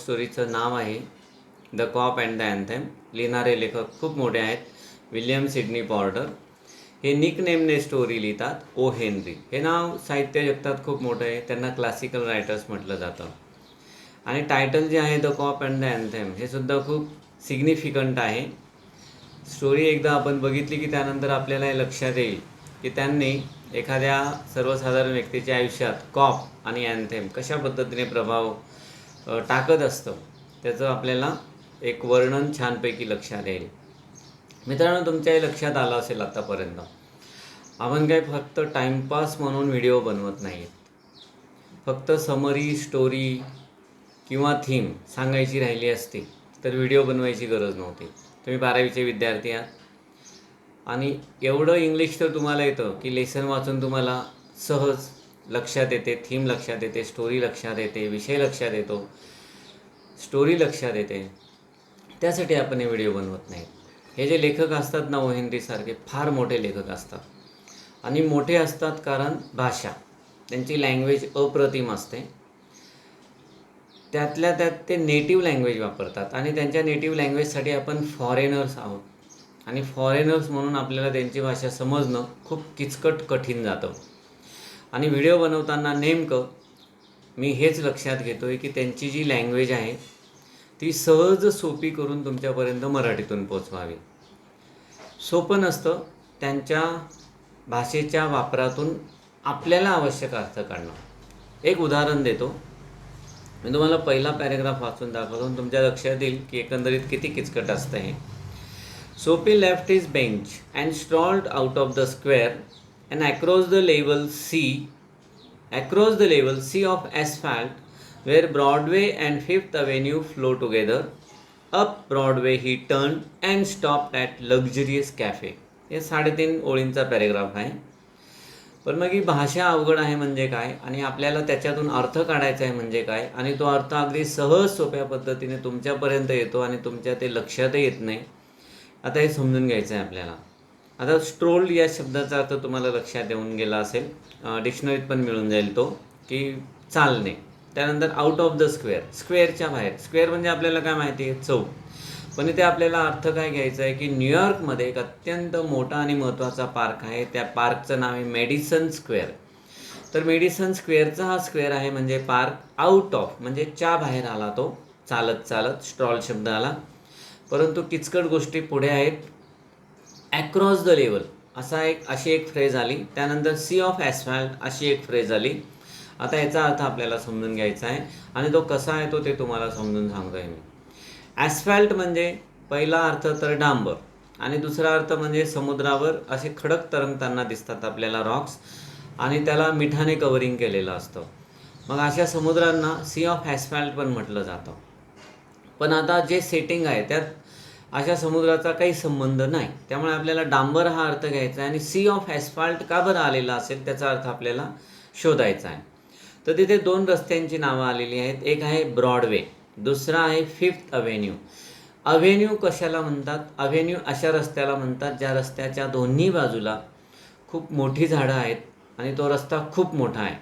स्टोरीचं नाव आहे the COP and the anthem. लिहिणारे लेखक खूप मोठे आहेत, विल्यम सिडनी पॉर्टर. हे निकनेमने स्टोरी लिहितात. ओ हेनरी हे नाव साहित्य जगतात खूप मोठं आहे, त्यांना क्लासिकल रायटर्स म्हटलं जातं. आणि टायटल जे आहे the COP and the anthem हे सुद्धा खूप सिग्निफिकंट आहे. स्टोरी एकदा आपण बघितली की त्यानंतर आपल्याला हे लक्षात येईल की त्यांनी एखाद्या सर्वसाधारण व्यक्तीच्या आयुष्यात कॉप आणि अँथेम कशा पद्धतीने प्रभाव टाकत असतं त्याचं आपल्याला एक वर्णन छानपैकी लक्षात येईल. मित्रांनो, तुमच्याही लक्षात आलं असेल आत्तापर्यंत आपण काय फक्त टाईमपास म्हणून व्हिडिओ बनवत नाहीत. फक्त समरी, स्टोरी किंवा थीम सांगायची राहिली असती तर व्हिडिओ बनवायची गरज नव्हती. तुम्ही 12वीचे विद्यार्थी आहात आणि एवढं इंग्लिश तर तुम्हाला येतं की लेसन वाचून तुम्हाला सहज लक्षात येते, थीम लक्षात येते, स्टोरी लक्षात येते, विषय लक्षात येतो, स्टोरी लक्षात येते. त्यासाठी आपण हे व्हिडिओ बनवत नाही. हे जे लेखक असतात ना, ओ हेनरीसारखे फार मोठे लेखक असतात. आणि मोठे असतात कारण भाषा त्यांची लँग्वेज अप्रतिम असते. त्यातल्या त्यात ते नेटिव्ह लँग्वेज वापरतात आणि त्यांच्या नेटिव्ह लँग्वेजसाठी आपण फॉरेनर्स आहोत. आणि फॉरेनर्स म्हणून आपल्याला त्यांची भाषा समजणं खूप किचकट कठीण जातं. आणि व्हिडिओ बनवताना नेमकं मी हेच लक्षात घेतो आहे की त्यांची जी लँग्वेज आहे ती सहज सोपी करून तुमच्यापर्यंत मराठीतून पोचवावी. सोपं नसतं त्यांच्या भाषेच्या वापरातून आपल्याला आवश्यक अर्थ काढणं. एक उदाहरण देतो. मी तुम्हाला पहिला पॅरेग्राफ वाचून दाखवतो, तुमच्या लक्षात येईल की एकंदरीत किती किचकट असतं हे. Sophie left his bench and strolled out of the square and across the level sea of asphalt where Broadway and Fifth Avenue flow together. Up Broadway he turned and stopped at luxurious cafe. हे 3.5 ओळींचा paragraph आहे. पण मग ही भाषा अवघड आहे म्हणजे काय आणि आपल्याला त्याच्यातून अर्थ काढायचा आहे म्हणजे काय आणि तो अर्थ अगदी सहज सोप्या पद्धतीने तुमच्यापर्यंत येतो आणि तुमच्या ते लक्षातही येत नाही. आता हे समजून घ्यायचं आहे आपल्याला. आता स्ट्रोल्ड या शब्दाचा अर्थ तुम्हाला लक्षात येऊन गेला असेल, डिक्शनरीत पण मिळून जाईल तो, की चालणे. त्यानंतर आउट ऑफ द स्क्वेअर, स्क्वेअरच्या बाहेर. स्क्वेअर म्हणजे आपल्याला काय माहिती आहे, चौक. पण इथे आपल्याला अर्थ काय घ्यायचा आहे की न्यूयॉर्कमध्ये एक अत्यंत मोठा आणि महत्त्वाचा पार्क आहे. त्या पार्कचं नाव आहे मेडिसन स्क्वेअर. तर मेडिसन स्क्वेअरचा हा स्क्वेअर आहे म्हणजे पार्क. आउट ऑफ म्हणजे च्या बाहेर आला तो, चालत चालत स्ट्रॉल शब्द आला. परंतु किचकट गोष्टी पुढे आहेत. ॲक्रॉस द लेवल अशी एक फ्रेज आली. त्यानंतर सी ऑफ ॲस्फॅल्ट अशी एक फ्रेज आली. आता याचा अर्थ आपल्याला समजून घ्यायचा आहे आणि तो कसा आहे तो ते तुम्हाला समजून सांगतो आहे मी. ॲस्फॅल्ट म्हणजे पहिला अर्थ तर डांबर आणि दुसरा अर्थ म्हणजे समुद्रावर असे खडक तरंगताना दिसतात आपल्याला रॉक्स आणि त्याला मिठाने कव्हरिंग केलेलं असतं. मग अशा समुद्रांना सी ऑफ ॲस्फॅल्ट पण म्हटलं जातं. पण आता जे सेटिंग आहे त्यात अशा समुद्राचा काही संबंध नाही. त्यामुळे आपल्याला डांबर हा अर्थ घ्यायचा आहे आणि सी ऑफ ॲस्फाल्ट का बरं आलेला असेल त्याचा अर्थ आपल्याला शोधायचा आहे. तर तिथे 2 रस्त्यांची नावं आलेली आहेत. एक आहे ब्रॉडवे, दुसरा आहे फिफ्थ अव्हेन्यू. अव्हेन्यू कशाला म्हणतात? अव्हेन्यू अशा रस्त्याला म्हणतात ज्या रस्त्याच्या दोन्ही बाजूला खूप मोठी झाडं आहेत आणि तो रस्ता खूप मोठा आहे.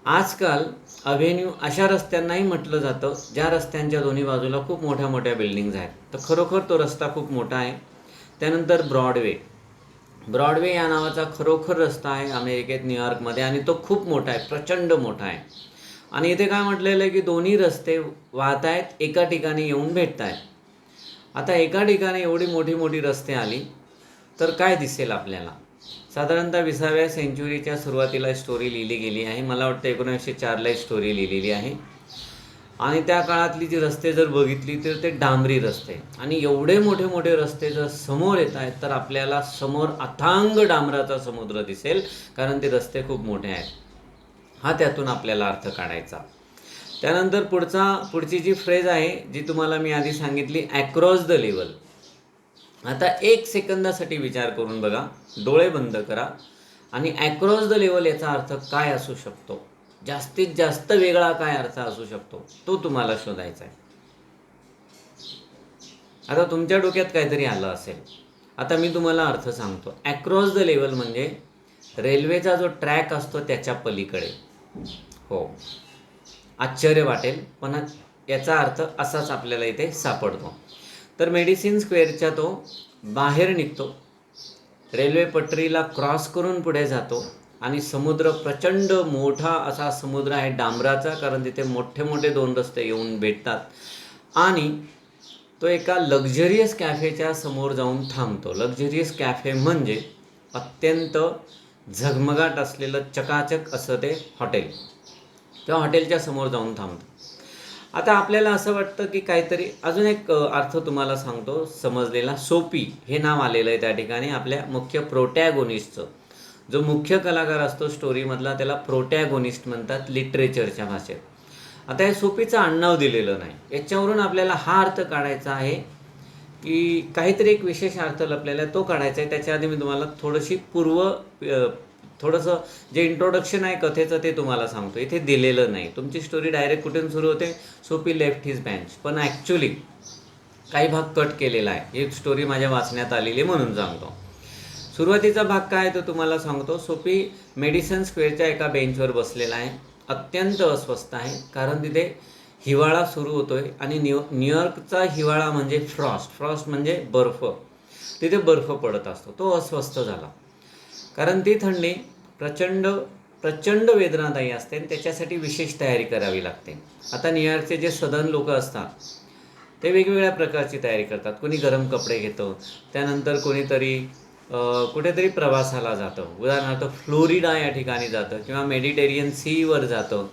आजकाल अव्हेन्यू अशा रस्त्यांनाही म्हटलं जातं ज्या रस्त्यांच्या दोन्ही बाजूला खूप मोठ्या मोठ्या बिल्डिंग्ज आहेत. तर खरोखर तो रस्ता खूप मोठा आहे. त्यानंतर ब्रॉडवे या नावाचा खरोखर रस्ता आहे अमेरिकेत, न्यूयॉर्कमध्ये, आणि तो खूप मोठा आहे, प्रचंड मोठा आहे. आणि इथे काय म्हटलेलं आहे की दोन्ही रस्ते वाहत आहेत, एका ठिकाणी येऊन भेटत आहेत. आता एका ठिकाणी एवढी मोठी मोठी रस्ते आली तर काय दिसेल आपल्याला? साधारणतः 20व्या सेंचुरीच्या सुरुवातीला स्टोरी लिहिली गेली आहे. मला वाटतं 1904ला स्टोरी लिहिलेली आहे. आणि त्या काळातली जी रस्ते जर बघितली तर ते डांबरी रस्ते, आणि एवढे मोठे मोठे रस्ते जर समोर येत आहेत तर आपल्याला समोर अथांग डांबराचा समुद्र दिसेल, कारण ते रस्ते खूप मोठे आहेत. हा त्यातून आपल्याला अर्थ काढायचा. त्यानंतर पुढची जी फ्रेज आहे जी तुम्हाला मी आधी सांगितली, ॲक्रॉस द लेवल. आता 1 सेकंदासाठी विचार करून बघा, डोळे बंद करा आणि ॲक्रॉस द लेवल याचा अर्थ काय असू शकतो, जास्तीत जास्त वेगळा काय अर्थ असू शकतो तो तुम्हाला शोधायचा आहे. आता तुमच्या डोक्यात काहीतरी आलं असेल. आता मी तुम्हाला अर्थ सांगतो. ॲक्रॉस द लेवल म्हणजे रेल्वेचा जो ट्रॅक असतो त्याच्या पलीकडे. हो, आश्चर्य वाटेल, पण याचा अर्थ असाच आपल्याला इथे सापडतो. तर मेडिसिन स्क्वेअरच्या तो बाहेर निघतो, रेल्वे पटरीला क्रॉस करून पुढे जातो आणि समुद्र प्रचंड मोठा असा समुद्र आहे डांबराचा, कारण तिथे मोठे मोठे 2 रस्ते येऊन भेटतात. आणि तो एका लक्झरियस कॅफेच्या समोर जाऊन थांबतो. लक्झरियस कॅफे म्हणजे अत्यंत झगमगाट असलेलं चकाचक असं ते हॉटेल. त्या हॉटेलच्या समोर जाऊन थांबतो. आता आपल्याला असं वाटतं की काहीतरी अजून एक अर्थ तुम्हाला सांगतो समजलेला. सोपी हे नाव आलेलं आहे त्या ठिकाणी आपल्या मुख्य प्रोटॅगोनिस्टचं. जो मुख्य कलाकार असतो स्टोरीमधला त्याला प्रोटॅगोनिस्ट म्हणतात लिटरेचरच्या भाषेत. आता या सोपीचं आडनाव दिलेलं नाही, याच्यावरून आपल्याला हा अर्थ काढायचा आहे की काहीतरी एक विशेष अर्थ लपलेला आहे, तो काढायचा आहे. त्याच्या आधी मी तुम्हाला थोडीशी थोडंसं जे इंट्रोडक्शन आहे कथेचं ते तुम्हाला सांगतो. इथे दिलेलं नाही, तुमची स्टोरी डायरेक्ट कुठून सुरू होते, सोपी लेफ्ट हिज बेंच, पण ॲक्च्युली काही भाग कट केलेला आहे. ही स्टोरी माझ्या वाचण्यात आलेली म्हणून सांगतो. सुरुवातीचा भाग काय तो तुम्हाला सांगतो. सोपी मेडिसन स्क्वेअरच्या एका बेंचवर बसलेला आहे, अत्यंत अस्वस्थ आहे, कारण तिथे हिवाळा सुरू होतोय आणि न्यूयॉर्कचा हिवाळा म्हणजे फ्रॉस्ट म्हणजे बर्फ. तिथे बर्फ पडत असतो. तो अस्वस्थ झाला, कारण ती थंडी प्रचंड वेदनादायी असते आणि त्याच्यासाठी विशेष तयारी करावी लागते. आता न्यूयॉर्कचे जे सदर्न लोक असतात ते वेगवेगळ्या प्रकारची तयारी करतात. कोणी गरम कपडे घेतं, त्यानंतर कोणीतरी कुठेतरी प्रवासाला जातं, उदाहरणार्थ फ्लोरिडा या ठिकाणी जातं किंवा मेडिटेरियन सीवर जातं.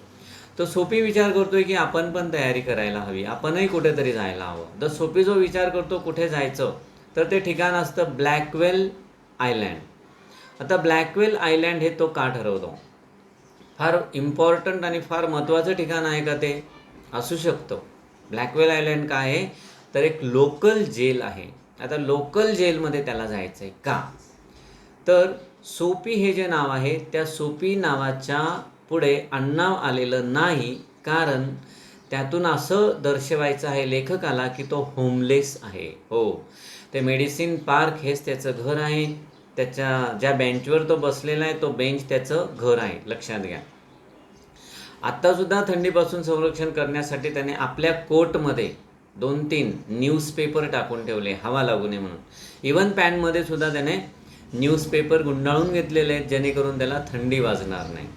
तर सोपी विचार करतोय की आपण पण तयारी करायला हवी, आपणही कुठेतरी जायला हवं. तर सोपी जो विचार करतो कुठे जायचं, तर ते ठिकाण असतं ब्लॅकवेल आयलँड. आता ब्लॅकवेल आयलँड हे तो का ठरवतो? फार इम्पॉर्टंट आणि फार महत्त्वाचं ठिकाण आहे का ते? असू शकतं. ब्लॅकवेल आयलँड काय आहे, तर एक लोकल जेल आहे. आता लोकल जेलमध्ये त्याला जायचं आहे का? तर सोपी हे जे नाव आहे त्या सोपी नावाच्या पुढे आडनाव आलेलं नाही, कारण त्यातून असं दर्शवायचं आहे लेखकाला की तो होमलेस आहे. हो, ते मेडिसिन पार्क हेच त्याचं घर आहे. त्याच्या ज्या बेंचवर तो बसलेला आहे तो बेंच त्याचं घर आहे, लक्षात घ्या. आत्तासुद्धा थंडीपासून संरक्षण करण्यासाठी त्याने आपल्या कोटमध्ये 2-3 न्यूजपेपर टाकून ठेवले, हवा लागू नये म्हणून. इवन पॅनमध्ये सुद्धा त्याने न्यूजपेपर गुंडाळून घेतलेले आहेत, जेणेकरून त्याला थंडी वाजणार नाही.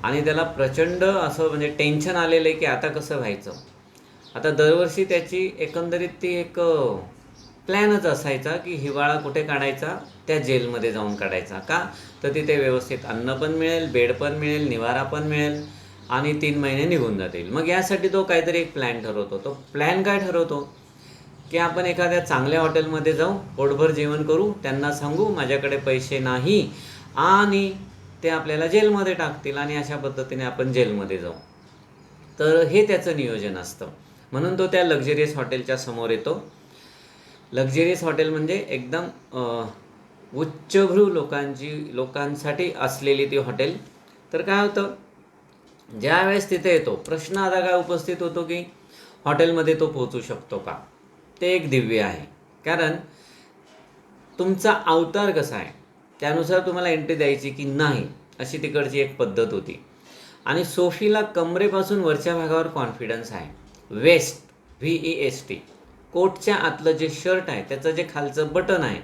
आणि त्याला प्रचंड असं म्हणजे टेन्शन आलेलं आहे की आता कसं व्हायचं. आता दरवर्षी त्याची एकंदरीत ती एक प्लॅनच असायचा की हिवाळा कुठे काढायचा, त्या जेलमध्ये जाऊन काढायचा. का? तर तिथे व्यवस्थित अन्न पण मिळेल, बेड पण मिळेल, निवारा पण मिळेल आणि 3 महिने निघून जातील. मग यासाठी तो काहीतरी एक प्लॅन ठरवतो. तो प्लॅन काय ठरवतो की आपण एखाद्या चांगल्या हॉटेलमध्ये जाऊ, पोटभर जेवण करू, त्यांना सांगू माझ्याकडे पैसे नाही आणि ते आपल्याला जेलमध्ये टाकतील आणि अशा पद्धतीने आपण जेलमध्ये जाऊ. तर हे त्याचं नियोजन असतं. म्हणून तो त्या लक्झरियस हॉटेलच्या समोर येतो. लक्झरियस हॉटेल म्हणजे एकदम उच्चभ्रू लोकांसाठी असलेली ती हॉटेल. तर काय होतं, ज्या वेळेस तिथे येतो प्रश्न आता काय उपस्थित होतो की हॉटेलमध्ये तो पोहोचू शकतो का? ते एक दिव्य आहे, कारण तुमचा अवतार कसा आहे त्यानुसार तुम्हाला एंट्री द्यायची की नाही, अशी तिकडची एक पद्धत होती. आणि सोफीला कमरेपासून वरच्या भागावर कॉन्फिडन्स आहे. वेस्ट VEST कोटच्या आतलं जे शर्ट आहे त्याचं जे खालचं बटन आहे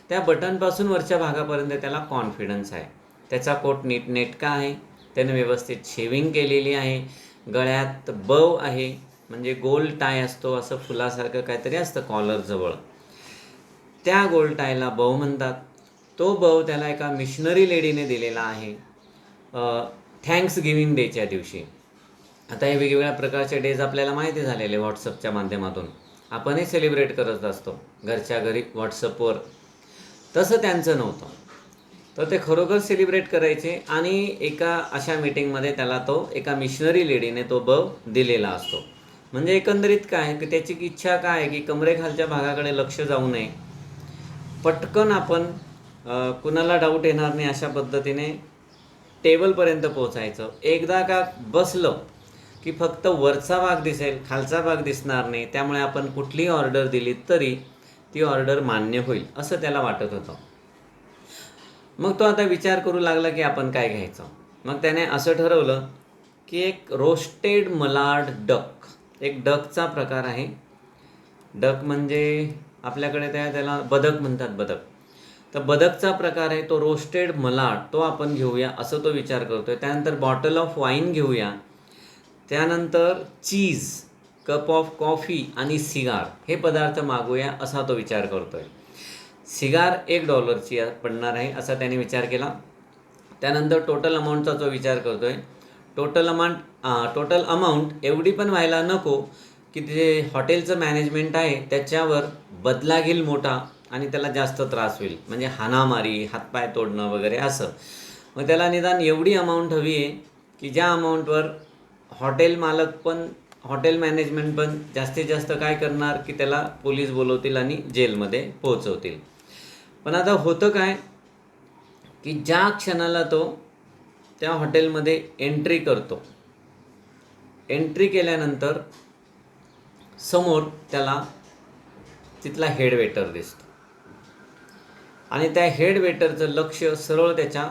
त्या बटनपासून वरच्या भागापर्यंत त्याला कॉन्फिडन्स आहे. त्याचा कोट नीटनेटका आहे, त्याने व्यवस्थित शेविंग केलेली आहे, गळ्यात बव आहे, म्हणजे गोल टाय असतो, असं फुलासारखं काहीतरी असतं कॉलरजवळ, त्या गोल टायला बव म्हणतात. तो बव त्याला एका मिशनरी लेडीने दिलेला आहे थँक्स गिव्हिंग डेच्या दिवशी. आता हे वेगवेगळ्या प्रकारचे डेज आपल्याला माहिती झालेले व्हॉट्सअपच्या माध्यमातून, आपणही सेलिब्रेट करत असतो घरच्या घरी व्हॉट्सअपवर. तसं त्यांचं नव्हतं, तर ते खरोखर सेलिब्रेट करायचे आणि एका अशा मीटिंगमध्ये त्याला तो एका मिशनरी लेडीने तो बव दिलेला असतो. म्हणजे एकंदरीत काय की त्याची इच्छा काय आहे की कमरेखालच्या भागाकडे लक्ष जाऊ नये, पटकन आपण कुणाला डाऊट येणार नाही अशा पद्धतीने टेबलपर्यंत पोहोचायचं. एकदा का बसलं की फक्त वरचा भाग दिसेल, खालचा भाग दिसणार नाही, त्यामुळे आपण कुठलीही ऑर्डर दिली तरी ती ऑर्डर मान्य होईल असं त्याला वाटत होतं. मग तो आता विचार करू लागला की आपण काय घ्यायचं. मग त्याने असं ठरवलं की एक रोस्टेड मलाड डक, एक डकचा प्रकार आहे. डक म्हणजे आपल्याकडे त्याला बदक म्हणतात, बदक. तर बदकचा प्रकार आहे तो रोस्टेड मलाड, तो आपण घेऊया असं तो विचार करतोय. त्यानंतर बॉटल ऑफ वाईन घेऊया. त्यानंतर चीज, कप ऑफ कॉफी आणि सिगार हे पदार्थ मागूया असा तो विचार करतोय. सिगार $1 पडणार आहे असा त्याने विचार केला. त्यानंतर टोटल अमाऊंटचा जो विचार करतोय, टोटल अमाऊंट एवढी पण व्हायला नको की जे हॉटेलचं मॅनेजमेंट आहे त्याच्यावर बदला घेईल मोठा आणि त्याला जास्त त्रास होईल, म्हणजे हाणामारी, हातपाय तोडणं वगैरे असं. मग त्याला निदान एवढी अमाऊंट हवी आहे की ज्या अमाऊंटवर हॉटेल मालक पण, हॉटेल मॅनेजमेंट पण जास्तीत जास्त काय करणार की त्याला पोलीस बोलवतील आणि जेलमध्ये पोहोचवतील. पण आता होतं काय की ज्या क्षणाला तो त्या हॉटेलमध्ये एंट्री करतो, एंट्री केल्यानंतर समोर त्याला तिथला हेड वेटर दिसतो आणि त्या हेड वेटरचं लक्ष सरळ त्याच्या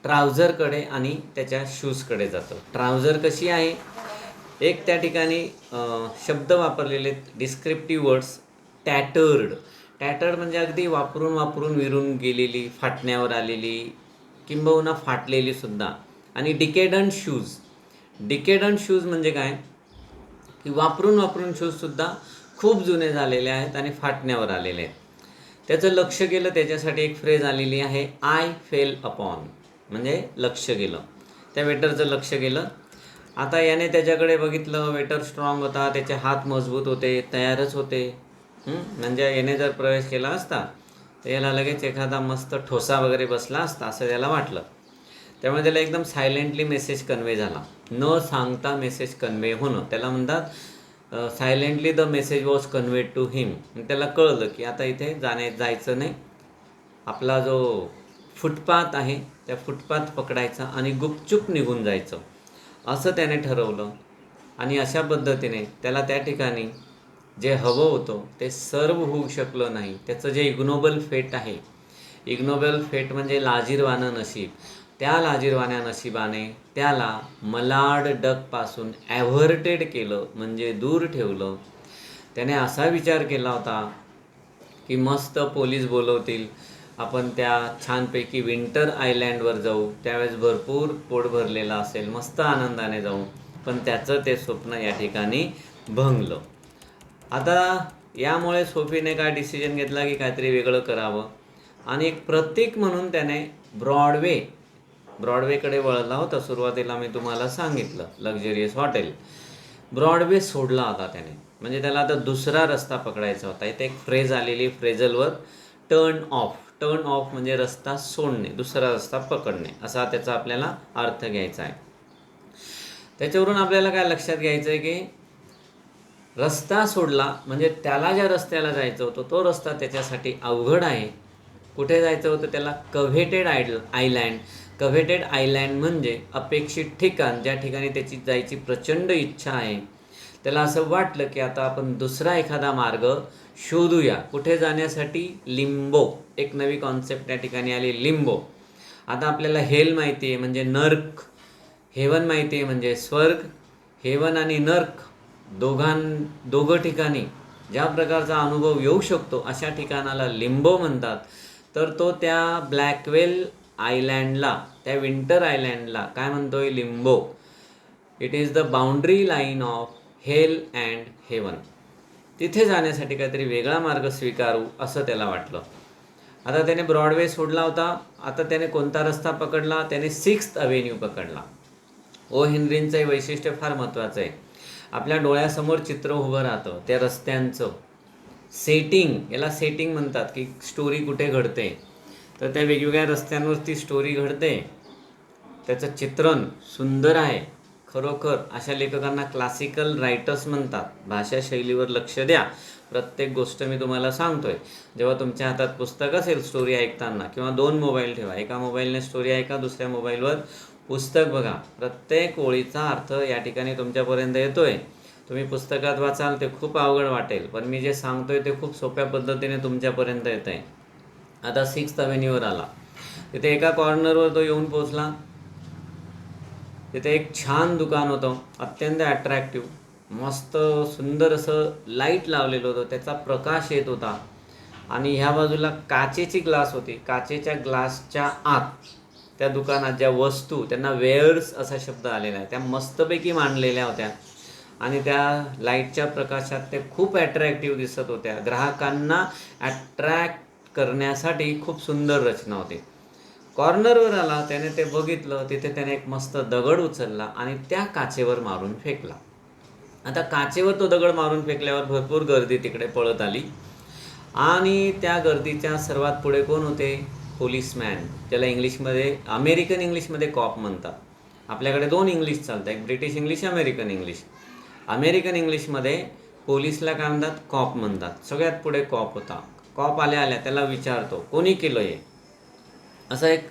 ट्राउझरकडे आणि त्याच्या शूजकडे जातं. ट्राउझर कशी आहे, एक त्या ठिकाणी शब्द वापरलेले डिस्क्रिप्टिव्ह वर्ड्स, टॅटर्ड. टॅटर्ड म्हणजे अगदी वापरून वापरून विरून गेलेली, फाटण्यावर आलेली, किंबहुना फाटलेली सुद्धा. आणि डिकेडंट शूज. डिकेडंट शूज म्हणजे काय की वापरून वापरून शूजसुद्धा खूप जुने झालेले आहेत आणि फाटण्यावर आलेले आहेत. त्याचं लक्ष गेलं, त्याच्यासाठी एक फ्रेज आलेली आहे, आय फेल अपॉन, म्हणजे लक्ष गेलं. त्या वेटरचं लक्ष गेलं. आता याने त्याच्याकडे बघितलं, वेटर स्ट्रॉंग होता, त्याचे हात मजबूत होते, तयारच होते. म्हणजे याने जर प्रवेश केला असता तर याला लगेच एखादा मस्त ठोसा वगैरे बसला असता असं त्याला वाटलं. त्यामुळे त्याला एकदम सायलेंटली मेसेज कन्वे झाला. न सांगता मेसेज कन्वे होणं त्याला म्हणतात silently the message was conveyed to him. त्याला कळलं की आता इथे जायचं नाही, आपला जो फुटपाथ आहे त्या फुटपाथ पकडायचा आणि गुपचूप निघून जायचं असं त्याने ठरवलं. आणि अशा पद्धतीने त्याला त्या ठिकाणी जे हवं होतं ते सर्व होऊ शकलं नाही. त्याचं जे इग्नोबल फेट आहे, इग्नोबल फेट म्हणजे लाजिरवाणं नशीब, त्या लाजिरवाण्या नशिबाने त्याला मलाड डकपासून ॲव्हर्टेड केलं, म्हणजे दूर ठेवलं. त्याने असा विचार केला होता की मस्त पोलीस बोलवतील, आपण त्या छानपैकी विंटर आयलँडवर जाऊ, त्यावेळेस भरपूर पोट भरलेलं असेल, मस्त आनंदाने जाऊ. पण त्याचं ते स्वप्न या ठिकाणी भंगलं. आता यामुळे सोफीने काय डिसिजन घेतला की काहीतरी वेगळं करावं आणि एक प्रतीक म्हणून त्याने ब्रॉडवेकडे वळला होता. सुरुवातीला मी तुम्हाला सांगितलं लक्झरियस हॉटेल. ब्रॉडवे सोडला होता त्याने, म्हणजे त्याला आता दुसरा रस्ता पकडायचा होता. इथे एक फ्रेज आलेली, फ्रेझलवर टर्न ऑफ. टर्न ऑफ म्हणजे रस्ता सोडणे, दुसरा रस्ता पकडणे असा त्याचा आपल्याला अर्थ घ्यायचा आहे. त्याच्यावरून आपल्याला काय लक्षात घ्यायचं आहे की रस्ता सोडला म्हणजे त्याला ज्या रस्त्याला जायचं होतं तो रस्ता त्याच्यासाठी अवघड आहे. कुठे जायचं होतं त्याला, कव्हेटेड आयलँड. कव्हेटेड आयलँड म्हणजे अपेक्षित ठिकाण, ज्या ठिकाणी त्याची जायची प्रचंड इच्छा आहे. त्याला असं वाटलं की आता आपण दुसरा एखादा मार्ग शोधूया. कुठे जाण्यासाठी, लिंबो. एक नवी कॉन्सेप्ट त्या ठिकाणी आली, लिंबो. आता आपल्याला हेल माहिती आहे म्हणजे नर्क, हेवन माहिती आहे म्हणजे स्वर्ग. हेवन आणि नर्क दोघं ठिकाणी ज्या प्रकारचा अनुभव येऊ शकतो अशा ठिकाणाला लिंबो म्हणतात. तर तो त्या ब्लॅकवेल आयलँडला, त्या विंटर आयलँडला काय म्हणतोय, limbo. It is the boundary line of hell and heaven. तिथे जाण्यासाठी काहीतरी वेगळा मार्ग स्वीकारू असं त्याला वाटलं. आता त्याने ब्रॉडवे सोडला होता. आता त्याने कोणता रस्ता पकडला, त्याने 6th अव्हेन्यू पकडला. ओ हेनरींचं वैशिष्ट्य फार महत्त्वाचं आहे. आपल्या डोळ्यासमोर चित्र उभं राहतं त्या रस्त्यांचं. सेटिंग, याला सेटिंग म्हणतात की स्टोरी कुठे घडते, तर त्या वेगवेगळ्या रस्त्यांवर ती स्टोरी घडते. त्याचं चित्रण सुंदर आहे खरोखर. अशा लेखकांना क्लासिकल रायटर्स म्हणतात. भाषा शैलीवर लक्ष द्या. प्रत्येक गोष्ट मी तुम्हाला सांगतोय. जेव्हा तुमच्या हातात पुस्तक असेल स्टोरी ऐकताना, किंवा 2 मोबाईल ठेवा, एका मोबाईलने स्टोरी ऐका, दुसऱ्या मोबाईलवर पुस्तक बघा. प्रत्येक ओळीचा अर्थ या ठिकाणी तुमच्यापर्यंत येतोय. तुम्ही पुस्तकात वाचाल ते खूप अवघड वाटेल, पण मी जे सांगतोय ते खूप सोप्या पद्धतीने तुमच्यापर्यंत येत आहे. आता 6th अव्हेन्यूवर आला. तिथे एका कॉर्नरवर तो येऊन पोचला. तिथे एक छान दुकान होतं, अत्यंत अट्रॅक्टिव्ह, मस्त सुंदर असं लाईट लावलेलं होतं, त्याचा प्रकाश येत होता आणि ह्या बाजूला काचेची ग्लास होती. काचेच्या ग्लासच्या आत त्या दुकानात ज्या वस्तू, त्यांना वेअर्स असा शब्द आलेला आहे, त्या मस्तपैकी मांडलेल्या होत्या आणि त्या लाईटच्या प्रकाशात ते खूप ॲट्रॅक्टिव्ह दिसत होत्या. ग्राहकांना ॲट्रॅक्ट करण्यासाठी खूप सुंदर रचना होती. कॉर्नरवर आला, त्याने ते बघितलं, तिथे त्याने एक मस्त दगड उचलला आणि त्या काचेवर मारून फेकला. आता काचेवर तो दगड मारून फेकल्यावर भरपूर गर्दी तिकडे पळत आली आणि त्या गर्दीच्या सर्वात पुढे कोण होते? पोलिसमॅन, ज्याला इंग्लिशमध्ये, अमेरिकन इंग्लिशमध्ये कॉप म्हणतात. आपल्याकडे 2 इंग्लिश चालतात, एक British English, American English. American इंग्लिशमध्ये पोलिसला काय म्हणतात? कॉप म्हणतात. सगळ्यात पुढे कॉप होता. कॉप आल्या आल्या त्याला विचारतो, कोणी केलं हे? असा एक,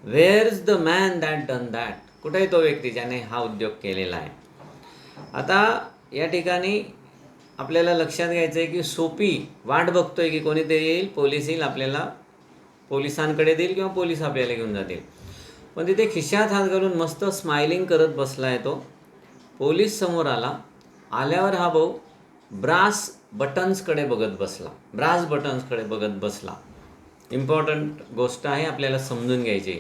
where is the man that done that? कुठे तो व्यक्ती ज्याने हा उद्योग केलेला आहे? आता या ठिकाणी आपल्याला लक्षात घ्यायचं आहे की सोपी वाट बघतोय की कोणीतरी येईल, पोलीस येईल, आपल्याला पोलिसांकडे देईल किंवा पोलीस आपल्याला घेऊन जातील. पण तिथे खिशात हात घालून मस्त स्माइलिंग करत बसला आहे तो. पोलीस समोर आला. आल्यावर हा भाऊ ब्रास बटन्सकडे बघत बसला. ब्रास बटन्सकडे बघत बसला. इम्पॉर्टंट गोष्ट आहे, आपल्याला समजून घ्यायची.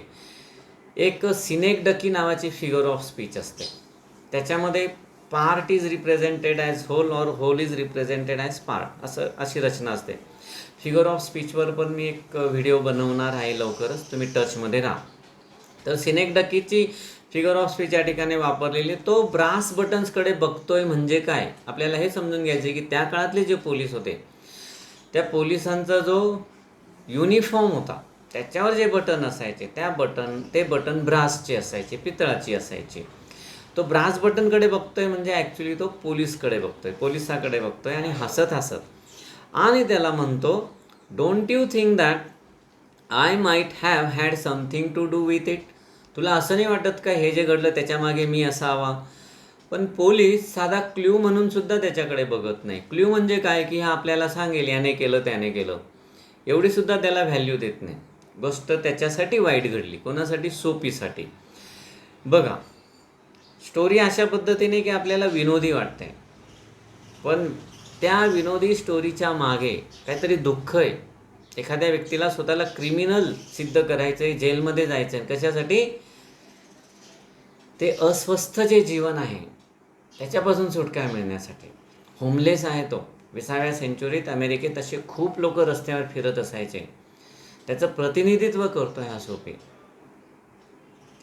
एक सिनेकडकी नावाची फिगर ऑफ स्पीच असते, त्याच्यामध्ये part is represented as whole or whole is represented as part, अशी रचना असते. फिगर ऑफ स्पीचवर पण मी एक व्हिडिओ बनवणार आहे लवकरच, तुम्ही टचमध्ये राहा. तर सिनेकडकीची फिगर ऑफ स्पीच या ठिकाणी वापरलेली. तो ब्रास बटन्सकडे बघतोय म्हणजे काय? आपल्याला हे समजून घ्यायचे की त्या काळातले जे पोलीस होते, त्या पोलिसांचा जो युनिफॉर्म होता, त्याच्यावर जे बटन असायचे, ते बटन ब्रासचे असायचे, पितळाची असायची. तो ब्रास बटनकडे बघतोय म्हणजे ॲक्च्युली तो पोलिसाकडे बघतोय आणि हसत आणि त्याला म्हणतो, don't you think that I might have had something to do with it? तुला असं नाही वाटत का हे जे घडलं त्याच्यामागे मी असावा? पण पोलीस साधा क्ल्यू म्हणून सुद्धा त्याच्याकडे बघत नाही. क्ल्यू म्हणजे काय की हा आपल्याला सांगेल याने केलं त्याने केलं, एवढी सुद्धा त्याला व्हॅल्यू देत नाही. गोष्ट त्याच्यासाठी वाईट घडली, कोणासाठी? सोपीसाठी. बघा, स्टोरी अशा पद्धतीने की आपल्याला विनोदी वाटते, पण त्या विनोदी स्टोरीच्या मागे काहीतरी दुःख आहे. एखाद्या व्यक्तीला स्वतःला क्रिमिनल सिद्ध करायचं आहे, जेलमध्ये जायचं आहे. कशासाठी? ते अस्वस्थ जे जीवन आहे त्याच्यापासून सुटका मिळण्यासाठी. होमलेस आहे तो. 20व्या सेंचुरीत अमेरिकेत असे खूप लोक रस्त्यावर फिरत असायचे. त्याचं प्रतिनिधित्व करतो हा सोपी.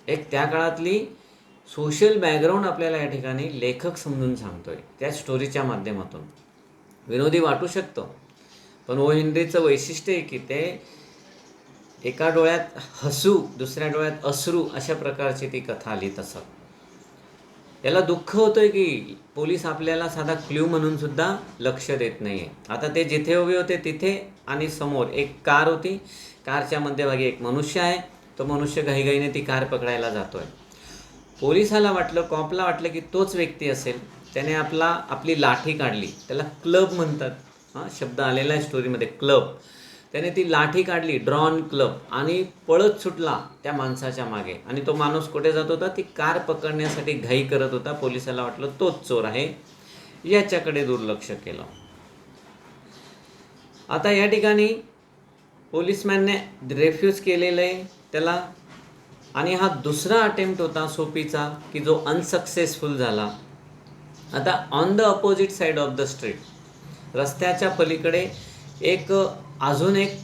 एक त्या काळातली सोशल बॅकग्राऊंड आपल्याला या ठिकाणी लेखक समजून सांगतोय त्या स्टोरीच्या माध्यमातून. विनोदी वाटू शकतं, पण ओ हेनरीचं वैशिष्ट्य आहे की ते एका डोळ्यात हसू, दुसऱ्या डोळ्यात अश्रू, अशा प्रकारची ती कथा लिहित असत. याला दुःख होतंय की पोलीस आपल्याला साधा क्ल्यू म्हणून सुद्धा लक्ष देत नाही आहे. आता ते जिथे उभे होते तिथे आणि समोर एक कार होती. कारच्या मध्यभागी एक मनुष्य आहे. तो मनुष्य घाईघाईने ती कार पकडायला जातोय. पोलिसाला वाटलं, कॉपला वाटलं की तोच व्यक्ती असेल. त्याने आपली लाठी काढली, त्याला क्लब म्हणतात, शब्द आलेला आहे स्टोरीमध्ये, क्लब. त्याने ती लाठी काढली, ड्रॉन क्लब, आणि पळत सुटला त्या माणसाच्या मागे. आणि तो माणूस कुठे जात होता? ती कार पकडण्यासाठी घाई करत होता. पोलिसाला वाटलं तोच चोर आहे, याच्याकडे दुर्लक्ष केलं. आता या ठिकाणी पोलिसमॅनने रेफ्यूज केलेलं आहे त्याला, आणि हा दुसरा अटेम्प्ट होता सोपीचा की जो अनसक्सेसफुल झाला. आता on the opposite side of the street, रस्त्याच्या पलीकडे अजून एक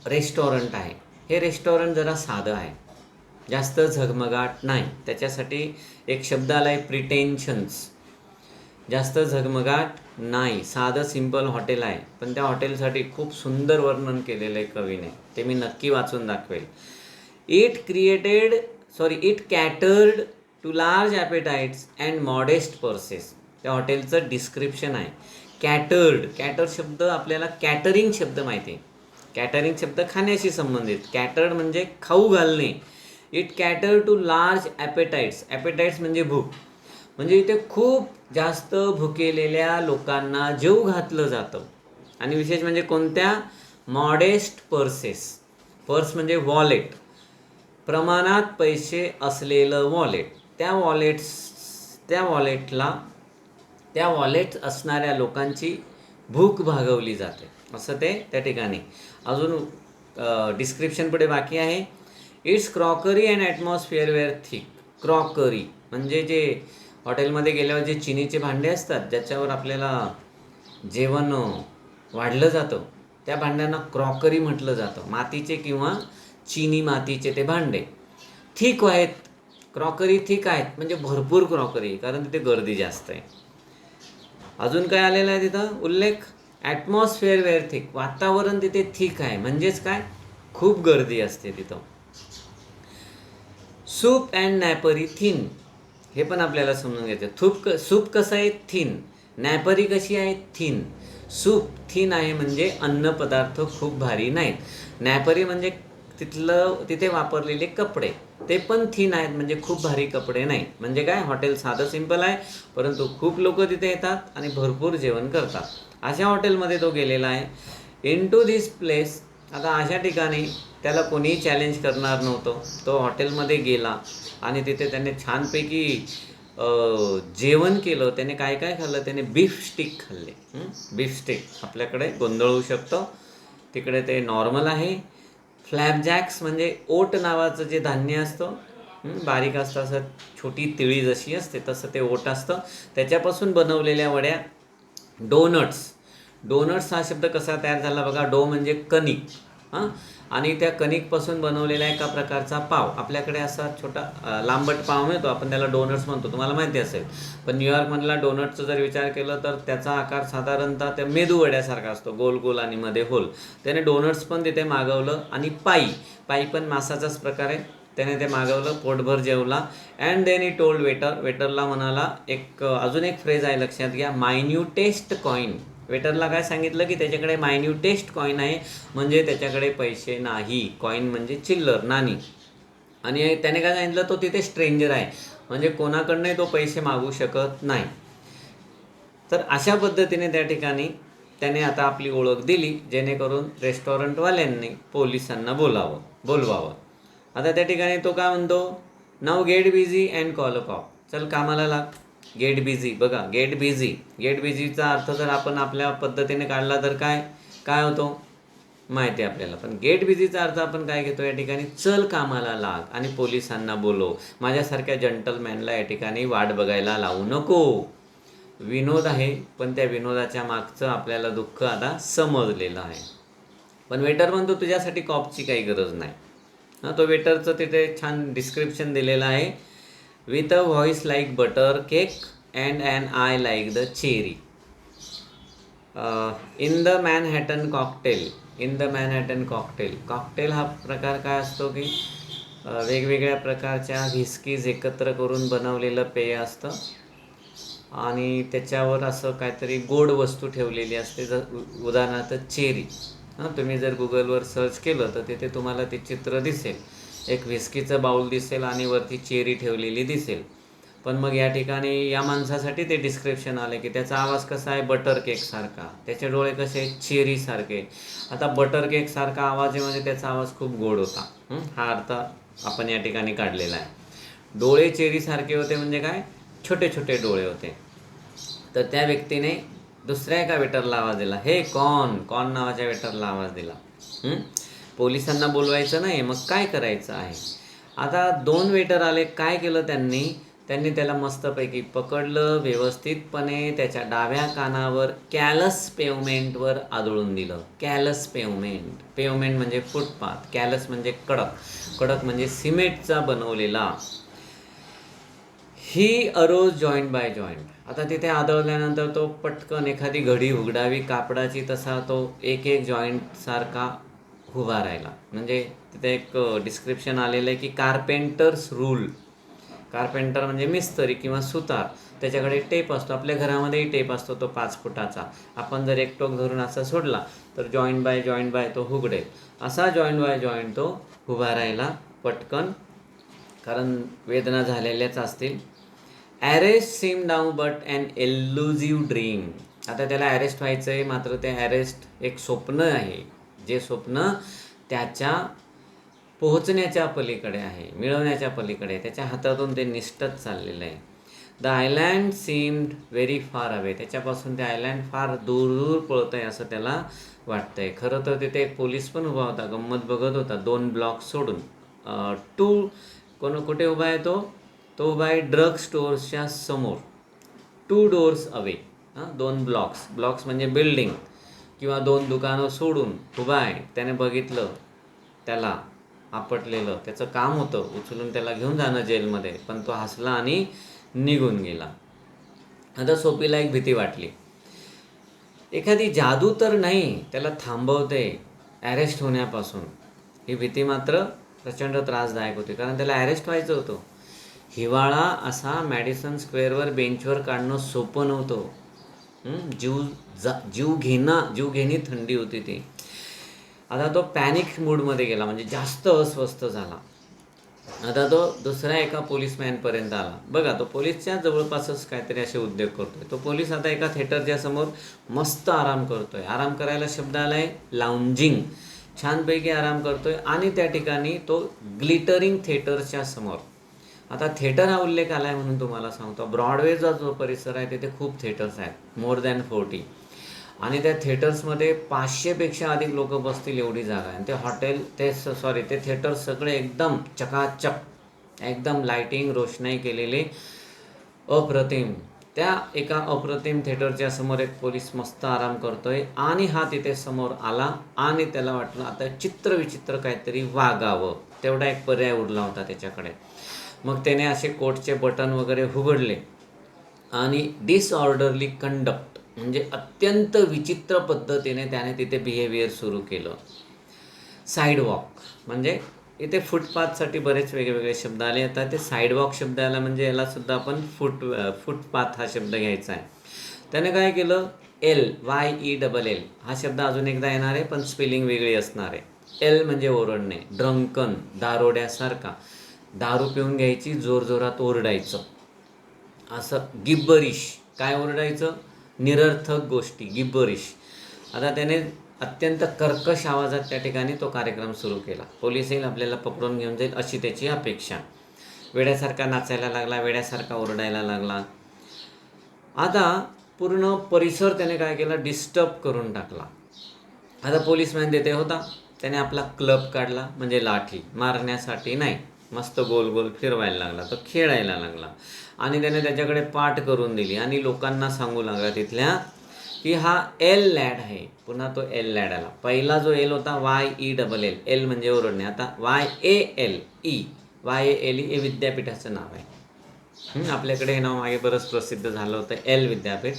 रेस्टॉरंट आहे. हे रेस्टॉरंट जरा साधं आहे, जास्त झगमगाट नाही. त्याच्यासाठी एक शब्द आला आहे, प्रिटेन्शन्स. जास्त झगमगाट नाही, साधं सिंपल हॉटेल आहे. पण त्या हॉटेलसाठी खूप सुंदर वर्णन केलेलं आहे कवीने, ते मी नक्की वाचून दाखवेल. It catered to large appetites and modest purses. त्या हॉटेलचं डिस्क्रिप्शन आहे. कॅटर शब्द आपल्याला कॅटरिंग शब्द माहिती आहे. कॅटरिंग शब्द खाण्याशी संबंधित. कॅटर्ड म्हणजे खाऊ घालणे. It cater to large appetites. Appetites म्हणजे भूक. म्हणजे इथे खूप जास्त भुकेलेल्या लोकांना जेवू घातलं जातं. आणि विशेष म्हणजे कोणत्या? Modest purses. पर्स म्हणजे वॉलेट, प्रमाणात पैसे असलेलं वॉलेट. त्या वॉलेट असणाऱ्या लोकांची भूक भागवली जाते, असं ते त्या ठिकाणी. अजून डिस्क्रिप्शन पुढे बाकी आहे. It's crockery and atmosphere were thick. Crockery म्हणजे जे हॉटेलमध्ये गेल्यावर जे चिनीचे भांडे असतात ज्याच्यावर आपल्याला जेवण वाढलं जातं, त्या भांड्यांना क्रॉकरी म्हटलं जातं. मातीचे किंवा चिनी मातीचे ते भांडे थिक आहेत. क्रॉकरी थिक आहेत म्हणजे भरपूर क्रॉकरी, कारण तिथे गर्दी जास्त आहे. अजून काय आलेलं आहे तिथं उल्लेख, ॲटमॉस्फिअर वेअर थिक, वातावरण तिथे थिक आहे म्हणजेच काय, खूप गर्दी असते तिथं. सूप अँड नॅपरी थिन, हे पण आपल्याला समजून घ्यायचं. सूप कसं आहे, थिन. नॅपरी कशी आहे, थिन. सूप थिन आहे म्हणजे अन्नपदार्थ खूप भारी नाहीत. नॅपरी म्हणजे तिथे वापरलेले कपडे ते पण थिन आहेत म्हणजे खूप भारी कपडे नाही. म्हणजे काय, हॉटेल साधं सिंपल आहे परंतु खूप लोक तिथे येतात आणि भरपूर जेवण करतात. अशा हॉटेलमध्ये तो गेलेला आहे. इन टू धिस प्लेस, आता अशा ठिकाणी त्याला कोणीही चॅलेंज करणार नव्हतं. तो हॉटेलमध्ये गेला आणि तिथे त्याने छानपैकी जेवण केलं. त्याने काय काय खाल्लं, त्याने बीफ स्टिक खाल्ले. बीफ स्टिक आपल्याकडे गोंधळ होऊ शकतं, तिकडे ते नॉर्मल आहे. फ्लॅपजॅक्स म्हणजे ओट नावाचं जे धान्य असतं, बारीक असतं, असं छोटी तिळी जशी असते तसं ते ओट असतं, त्याच्यापासून बनवलेल्या वड्या. डोनट्स हा शब्द कसा तयार झाला बघा. डो म्हणजे कणिक, आणि त्या कणिकपासून बनवलेला एका प्रकारचा पाव. आपल्याकडे असा छोटा लांबट पाव मिळतो, आपण त्याला डोनट्स म्हणतो, तुम्हाला माहिती असेल. पण न्यूयॉर्कमधला डोनट्सचा जर विचार केला तर त्याचा आकार साधारणतः त्या मेदूवड्यासारखा असतो, गोल गोल आणि मध्ये होल. त्याने डोनट्स पण तिथे मागवलं आणि पाई पण मासाचाच प्रकार आहे. त्याने ते मागवलं, पोटभर जेवला. अँड देन ही टोल्ड वेटरला म्हणाला, अजून एक फ्रेज आहे लक्षात घ्या, मायन्यूटेस्ट कॉईन. वेटरला काय सांगितलं की त्याच्याकडे मायन्यूटेस्ट कॉईन आहे म्हणजे त्याच्याकडे पैसे नाही. कॉईन म्हणजे चिल्लर, नाणी. आणि त्याने काय सांगितलं, तो तिथे स्ट्रेंजर आहे म्हणजे कोणाकडनंही तो पैसे मागू शकत नाही. तर अशा पद्धतीने त्या ठिकाणी त्याने आता आपली ओळख दिली जेणेकरून रेस्टॉरंटवाल्यांनी पोलिसांना बोलवावं. आता त्या ठिकाणी तो काय म्हणतो, नाव get busy and call a cop. चल कामाला लाग. गेट बिझी, बघा गेट बिझीचा अर्थ जर आपण आपल्या पद्धतीने काढला तर काय होतो माहिती आहे आपल्याला. पण गेट बिझीचा अर्थ आपण काय घेतो या ठिकाणी, चल कामाला लाग आणि पोलिसांना बोलव. माझ्यासारख्या जंटलमॅनला या ठिकाणी वाट बघायला लावू नको. विनोद आहे पण त्या विनोदाच्या मागचं आपल्याला दुःख आता समजलेलं आहे. पण वेटर म्हणतो तुझ्यासाठी कॉपची काही गरज नाही. तो वेटरचं तिथे छान डिस्क्रिप्शन दिलेलं आहे. With a voice like butter cake and an eye like the cherry. In the Manhattan cocktail. Cocktail हा प्रकार काय असतो की वेगवेगळ्या प्रकारच्या व्हिस्कीज एकत्र करून बनवलेलं पेय असतं आणि त्याच्यावर असं काहीतरी गोड वस्तू ठेवलेली असते, उदाहरणार्थ चेरी. तुम्ही जर गुगलवर सर्च केलं तर तिथे तुम्हाला ते चित्र दिसेल. एक व्हिस्कीचं बाऊल दिसेल आणि वरती चेरी ठेवलेली दिसेल. पण मग या ठिकाणी या माणसासाठी ते डिस्क्रिप्शन आले की त्याचा आवाज कसा आहे, बटर केकसारखा. त्याचे डोळे कसे आहेत, चेरीसारखे. आता बटर केकसारखा आवाज आहे म्हणजे त्याचा आवाज खूप गोड होता. हा अर्थ आपण या ठिकाणी काढलेला आहे. डोळे चेरीसारखे होते म्हणजे काय, छोटे छोटे डोळे होते. तर त्या व्यक्तीने दुसऱ्या एका वेटरला आवाज दिला, हे कॉन नावाच्या वेटरला आवाज दिला. पोलिसांना बोलवायचं नाही, मग काय करायचं आहे. आता 2 वेटर आले. काय केलं त्यांनी त्याला मस्तपैकी पकडलं, व्यवस्थितपणे त्याच्या डाव्या कानावर कॅलस पेवमेंटवर आदळून दिलं. कॅलस पेवमेंट म्हणजे फुटपाथ, कॅलस म्हणजे कडक म्हणजे सिमेंटचा बनवलेला. ही अरोज जॉईंट बाय जॉईंट. आता तिथे आदळल्यानंतर तो पटकन एखादी घडी उघडावी कापडाची तसा तो एक जॉईंट सारखा उभा राहिला. म्हणजे तिथे एक डिस्क्रिप्शन आलेलं आहे की कार्पेंटर्स रूल. कार्पेंटर म्हणजे मिस्त्री किंवा सुतार. त्याच्याकडे टेप असतो, आपल्या घरामध्येही टेप असतो तो 5 फुटाचा. आपण जर एक टोक धरून असा सोडला तर जॉईंट बाय तो उघडेल. असा जॉईंट बाय जॉईंट तो उभा राहिला पटकन, कारण वेदना झालेल्याच असतील. Arrest seem down but an elusive dream. आता त्याला अरेस्ट व्हायचं आहे, मात्र ते अरेस्ट एक स्वप्न आहे, जे स्वप्न त्याच्या पोहोचण्याच्या पलीकडे आहे, मिळवण्याच्या पलीकडे आहे. त्याच्या हातातून ते निसटत चाललेलं आहे. The island seemed very far away. त्याच्यापासून ते आयलँड फार दूर दूर पळत आहे असं त्याला वाटतंय. खरं तर तिथे एक पोलीस पण उभा होता, गंमत बघत होता 2 ब्लॉक सोडून. कुठे उभा आहे तो उभा आहे ड्रग स्टोअर्सच्या समोर, 2 डोअर्स अवे. 2 ब्लॉक्स म्हणजे बिल्डिंग किंवा 2 दुकानं सोडून उभा आहे. त्याने बघितलं त्याला आपटलेलं, त्याचं काम होतं उचलून त्याला घेऊन जाणं जेलमध्ये, पण तो हसला आणि निघून गेला. आता सोफीला एक भीती वाटली. एखादी जादू तर नाही त्याला थांबवते ॲरेस्ट होण्यापासून. ही भीती मात्र प्रचंड त्रासदायक होती, कारण त्याला ॲरेस्ट व्हायचं होतं. हिवाळा असा मॅडिसन स्क्वेअरवर बेंचवर काढणं सोपं नव्हतं. जीवघेणी थंडी होती ती. आता तो पॅनिक मूडमध्ये गेला, म्हणजे जास्त अस्वस्थ झाला. आता तो दुसऱ्या एका पोलीसमॅनपर्यंत आला. बघा, तो पोलीसच्या जवळपासच काहीतरी असे उद्योग करतोय. तो पोलीस आता एका थिएटरच्या समोर मस्त आराम करतोय. आराम करायला शब्द आला आहे लाऊंजिंग. छानपैकी आराम करतोय आणि त्या ठिकाणी तो ग्लिटरिंग थिएटरच्या समोर. आता थिएटर हा उल्लेख आला आहे म्हणून तुम्हाला सांगतो, ब्रॉडवेचा जो परिसर आहे तिथे खूप थिएटर्स आहेत, मोर दॅन 40. आणि त्या थिएटर्समध्ये 500पेक्षा अधिक लोक बसतील एवढी जागा आहे. ते थिएटर्स सगळे एकदम चकाचक, एकदम लाईटिंग रोषणाई केलेले, अप्रतिम. त्या एका अप्रतिम थिएटरच्या समोर एक पोलीस मस्त आराम करतोय आणि हा तिथे समोर आला आणि त्याला वाटलं आता चित्रविचित्र काहीतरी वागावं. तेवढा एक पर्याय उरला होता त्याच्याकडे. मग त्याने असे कोटचे बटन वगैरे उघडले आणि डिसऑर्डरली कंडक्ट म्हणजे अत्यंत विचित्र पद्धतीने त्याने तिथे बिहेवियर सुरू केलं. साईडवॉक म्हणजे इथे फुटपाथसाठी बरेच वेगवेगळे शब्द आले. आता ते साईडवॉक शब्द आला म्हणजे यालासुद्धा आपण फुटपाथ हा शब्द घ्यायचा आहे. त्याने काय केलं, YELL हा शब्द अजून एकदा येणार आहे, पण स्पेलिंग वेगळी असणार आहे. एल म्हणजे ओरडणे, ड्रंकन दारोड्यासारखा, दारू पिऊन घ्यायची, जोरजोरात ओरडायचं असं. गिब्बरिश, काय ओरडायचं, निरर्थक गोष्टी, गिब्बरिश. आता त्याने अत्यंत कर्कश आवाजात त्या ठिकाणी तो कार्यक्रम सुरू केला. पोलीस येईल, आपल्याला पकडून घेऊन जाईल अशी त्याची अपेक्षा. वेड्यासारखा नाचायला लागला, वेड्यासारखा ओरडायला लागला. आता पूर्ण परिसर त्याने काय केला, डिस्टर्ब करून टाकला. आता पोलीसमॅन तिथे होता, त्याने आपला क्लब काढला, म्हणजे लाठी मारण्यासाठी नाही, मस्त गोल गोल फिरवायला लागला, तो खेळायला लागला. आणि त्याने त्याच्याकडे पाठ करून दिली आणि लोकांना सांगू लागला तिथल्या की हा लॅड आहे. पुन्हा तो लॅड आला. पहिला जो एल होता YELL, एल म्हणजे ओरडणे. आता YALE हे विद्यापीठाचं नाव आहे. आपल्याकडे हे नाव मागे बरंच प्रसिद्ध झालं होतं, एल विद्यापीठ.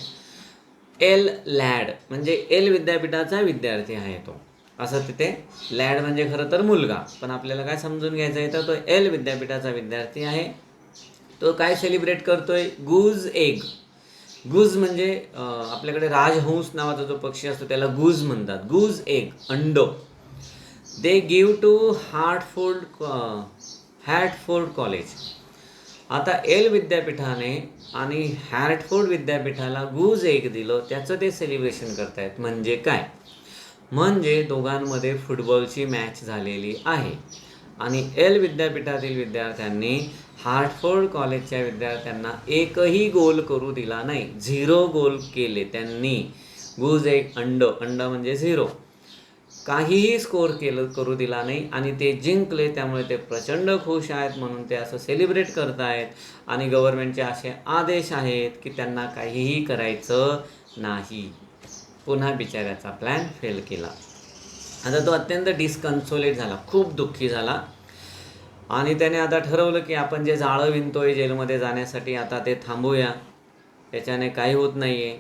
लॅड म्हणजे एल विद्यापीठाचा विद्यार्थी आहे तो, असं तिथे. लॅड म्हणजे खरं तर मुलगा, पण आपल्याला काय समजून घ्यायचं आहे तर तो एल विद्यापीठाचा विद्यार्थी आहे. तो काय सेलिब्रेट करतोय, गूज एग. गूज म्हणजे आपल्याकडे राजहंस नावाचा जो पक्षी असतो त्याला गूज म्हणतात. गूज एग, अंड. They give to Hartford college. आता एल विद्यापीठाने आणि हॅटफोर्ड विद्यापीठाला गूज एग दिलं, त्याचं ते सेलिब्रेशन करतायत. म्हणजे काय, म्हणजे दोघांमध्ये फुटबॉलची मॅच झालेली आहे आणि एल विद्यापीठातील विद्यार्थ्यांनी हार्टफोर्ड कॉलेजच्या विद्यार्थ्यांना एकही गोल करू दिला नाही. 0 गोल केले त्यांनी. गूज एक अंड म्हणजे 0, काहीही स्कोर करू दिला नाही आणि ते जिंकले. त्यामुळे ते प्रचंड खुश आहेत, म्हणून ते असं सेलिब्रेट करत आहेत. आणि गव्हर्नमेंटचे असे आदेश आहेत की त्यांना काहीही करायचं नाही. पुन्हा बिचाऱ्याचा प्लॅन फेल केला. आता तो अत्यंत डिस्कन्सोलेट झाला, खूप दुःखी झाला. आणि त्याने आता ठरवलं की आपण जे जाळं विणतोय जेलमध्ये जाण्यासाठी, आता ते थांबूया. त्याच्याने काही होत नाही आहे.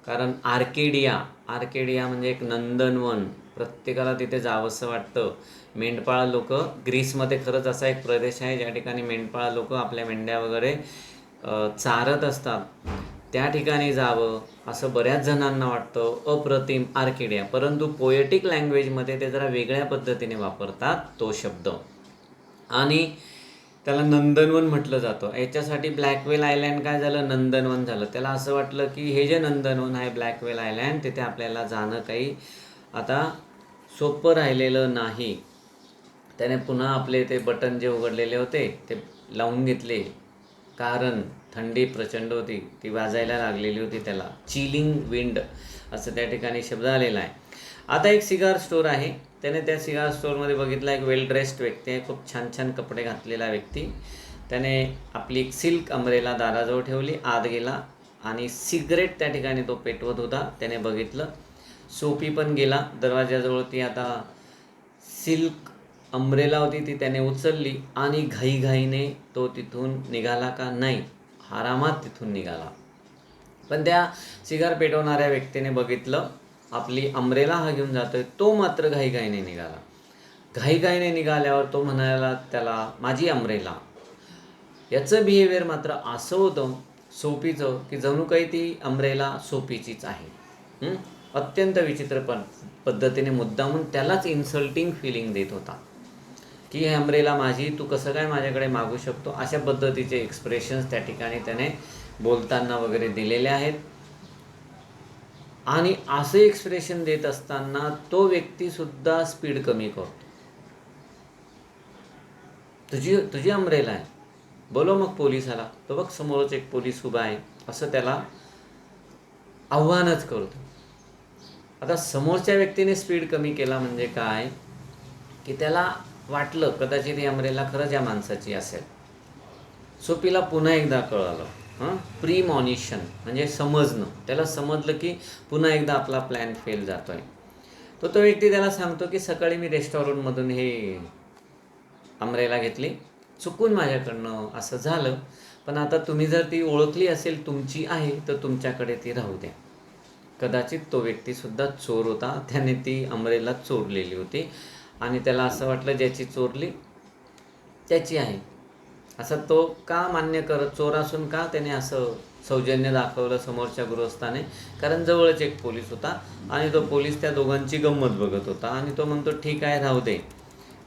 कारण आर्केडिया म्हणजे एक नंदनवन, प्रत्येकाला तिथे जावंसं वाटतं. मेंढपाळ लोक, ग्रीसमध्ये खरंच असा एक प्रदेश आहे ज्या ठिकाणी मेंढपाळ लोक आपल्या मेंढ्या वगैरे चारत असतात. त्या ठिकाणी जावं असं बऱ्याच जणांना वाटतं. अप्रतिम आर्केडिया. परंतु पोएटिक लँग्वेजमध्ये ते जरा वेगळ्या पद्धतीने वापरतात तो शब्द आणि त्याला नंदनवन म्हटलं जातं. याच्यासाठी ब्लॅकवेल आयलँड काय झालं, नंदनवन झालं. त्याला असं वाटलं की हे जे नंदनवन आहे ब्लॅकवेल आयलँड, तिथे आपल्याला जाणं काही आता सोपं राहिलेलं नाही. त्याने पुन्हा आपले ते बटन जे उघडलेले होते ते लावून घेतले, कारण थंडी प्रचंड होती, ती वाजायला लागलेली होती त्याला. चिलिंग विंड असं त्या ठिकाणी शब्द आलेला आहे. आता एक सिगार स्टोअर आहे. त्याने त्या सिगार स्टोअरमध्ये बघितला एक वेल ड्रेस्ड व्यक्ती आहे, खूप छान छान कपडे घातलेला व्यक्ती. त्याने आपली एक सिल्क अम्ब्रेला दाराजवळ ठेवली, आत गेला आणि सिगरेट त्या ठिकाणी तो पेटवत होता. त्याने बघितलं. सोपी पण गेला दरवाजाजवळ. ती आता सिल्क अम्ब्रेला होती ती त्याने उचलली आणि घाईघाईने तो तिथून निघाला का नाही, आरामात तिथून निघाला. पण त्या सिगार पेटवणाऱ्या व्यक्तीने बघितलं आपली अम्ब्रेला हा घेऊन जातोय, तो मात्र घाईघाईने निघाला. घाईघाईने निघाल्यावर तो म्हणाला त्याला माझी अम्ब्रेला. याचं बिहेवियर मात्र असं होतं सोपीचं की जणू काही ती अम्ब्रेला सोपीचीच आहे. अत्यंत विचित्र पद्धतीने मुद्दामून त्यालाच इन्सल्टिंग फिलिंग देत होता की हे अम्ब्रेला माझी, तू कसं काय माझ्याकडे मागू शकतो, अशा पद्धतीचे एक्सप्रेशन्स त्या ठिकाणी त्याने बोलताना वगैरे दिलेले आहेत. आणि असे एक्सप्रेशन देत असताना तो व्यक्तीसुद्धा स्पीड कमी करतो. तुझी अम्ब्रेला आहे, बोलो मग पोलिसाला, तो बघ समोरच एक पोलीस उभा आहे, असं त्याला आव्हानच करतो. आता समोरच्या व्यक्तीने स्पीड कमी केला म्हणजे काय की त्याला वाटलं कदाचित ही अम्ब्रेला खरंच या माणसाची असेल. सोपीला पुन्हा एकदा कळालं, प्रीमॉनिशन म्हणजे समजणं. त्याला समजलं की पुन्हा एकदा आपला प्लॅन फेल जातोय. तो व्यक्ती त्याला सांगतो की सकाळी मी रेस्टॉरंटमधून हे अम्ब्रेला घेतली, चुकून माझ्याकडनं असं झालं, पण आता तुम्ही जर ती ओळखली असेल तुमची आहे तर तुमच्याकडे ती राहू द्या. कदाचित तो व्यक्तीसुद्धा चोर होता, त्याने ती अम्ब्रेला चोरलेली होती आणि त्याला असं वाटलं ज्याची चोरली त्याची आहे, असं तो का मान्य करत, चोर असून का त्याने असं सौजन्य दाखवलं समोरच्या गृहस्थाने, कारण जवळच एक पोलीस होता आणि तो पोलीस त्या दोघांची गंमत बघत होता आणि तो म्हणतो ठीक आहे राहू दे,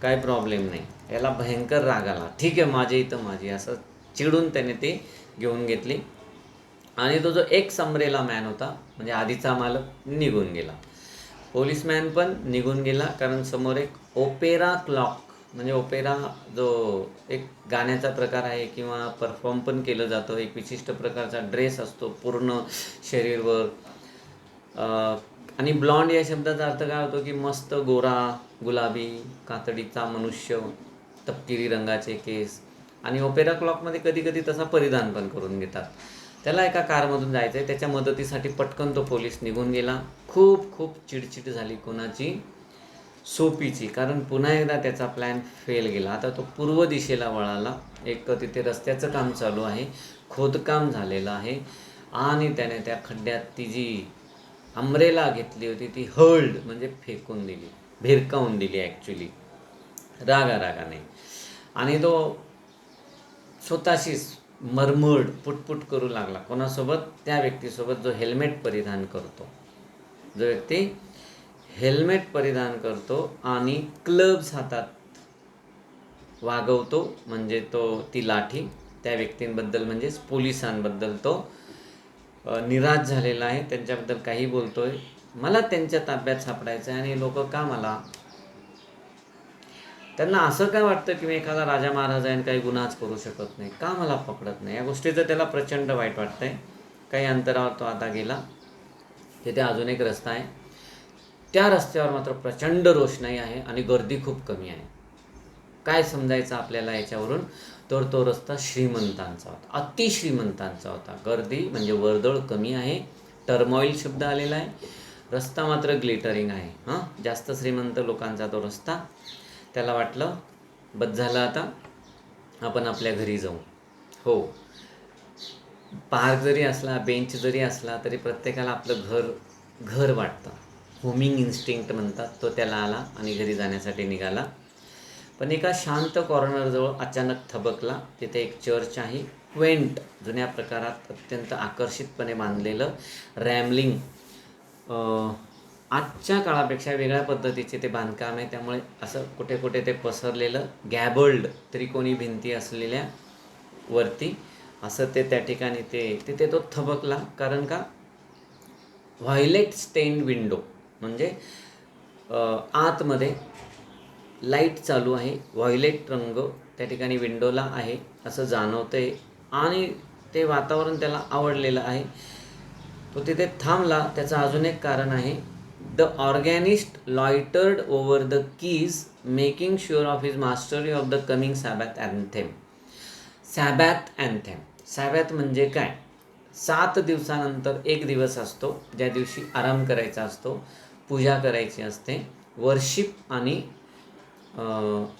काय प्रॉब्लेम नाही. याला भयंकर राग आला, ठीक आहे माझी इथं माझी, असं चिडून त्याने ती घेऊन घेतली आणि तो जो एक्स अम्ब्रेला मॅन होता म्हणजे आधीचा मालक निघून गेला. पोलीसमॅन पण निघून गेला, कारण समोर एक ओपेरा क्लॉक म्हणजे ओपेरा जो एक गाण्याचा प्रकार आहे किंवा परफॉर्म पण केलं जातं, एक विशिष्ट प्रकारचा ड्रेस असतो पूर्ण शरीरवर. आणि ब्लॉन्ड या शब्दाचा अर्थ काय होतो की मस्त गोरा गुलाबी कातडीचा मनुष्य, तपकिरी रंगाचे केस. आणि ओपेरा क्लॉकमध्ये कधी कधी तसा परिधान पण करून घेतात. त्याला एका कारमधून जायचं आहे, त्याच्या मदतीसाठी पटकन तो पोलीस निघून गेला. खूप चिडचिड झाली कोणाची, सोपीची, कारण पुन्हा एकदा त्याचा प्लॅन फेल गेला. आता तो पूर्व दिशेला वळाला. एक तिथे रस्त्याचं काम चालू आहे, खोदकाम झालेलं आहे आणि त्याने त्या खड्ड्यात ती जी अम्ब्रेला घेतली होती ती हर्ल्ड म्हणजे फेकून दिली, भिरकावून दिली ॲक्च्युली रागाने. आणि तो स्वतःशीच मरमड पुटपुट करू लागला. कोणासोबत? त्या व्यक्तीसोबत जो हेल्मेट परिधान करतो, जो व्यक्ती हेल्मेट परिधान करतो आणि क्लब्स हातात वागवतो, म्हणजे ती लाठी. त्या व्यक्तींबद्दल म्हणजेच पोलिसांबद्दल तो निराश झालेला आहे, त्यांच्याबद्दल काही बोलतोय. मला त्यांच्या ताब्यात सापडायचं आहे आणि लोक का मला, त्यांना असं काय वाटतं की मी एखादा राजा महाराजा आहे आणि काही गुन्हाच करू शकत नाही, का मला पकडत नाही, या गोष्टीचं त्याला प्रचंड वाईट वाटतंय. काही अंतरावर तो आता गेला, तिथे अजून एक रस्ता आहे, त्या रस्त्यावर मात्र प्रचंड रोषणाई आहे आणि गर्दी खूप कमी आहे. काय समजायचं आपल्याला याच्यावरून, तर तो रस्ता श्रीमंतांचा होता, अतिश्रीमंतांचा होता. गर्दी म्हणजे वर्दळ कमी आहे, टर्मॉईल शब्द आलेला आहे. रस्ता मात्र ग्लिटरिंग आहे. जास्त श्रीमंत लोकांचा तो रस्ता. त्याला वाटलं बस झालं, आता आपण आपल्या घरी जाऊ. हो, पार्क जरी असला, बेंच जरी असला तरी प्रत्येकाला आपलं घर वाटतं. होमिंग इन्स्टिंक्ट म्हणतात, तो त्याला आला आणि घरी जाण्यासाठी निघाला. पण एका शांत कॉर्नरजवळ अचानक थबकला. तिथे एक चर्च आहे, क्वेंट, जुन्या प्रकारात अत्यंत आकर्षितपणे बांधलेलं रॅमलिंग. आजच्या काळापेक्षा वेगळ्या पद्धतीचे ते बांधकाम आहे, त्यामुळे असं कुठे कुठे ते पसरलेलं, गॅबल्ड त्रिकोणी भिंती असलेल्या वरती असं ते त्या ठिकाणी तिथे तो थबकला. कारण का, व्हायलेट स्टेन्ड विंडो म्हणजे आतमध्ये लाईट चालू आहे, व्हायोलेट रंग त्या ठिकाणी विंडोला आहे असं जाणवतंय आणि ते वातावरण त्याला आवडलेलं आहे. तो तिथे थांबला. त्याचं अजून एक कारण आहे. The organist loitered over the keys making sure of his mastery of the coming Sabbath anthem. Sabbath anthem, Sabbath म्हणजे काय? 7 दिवसानंतर एक दिवस असतो ज्या दिवशी आराम करायचा असतो, पूजा करायची असते. वर्शिप आणि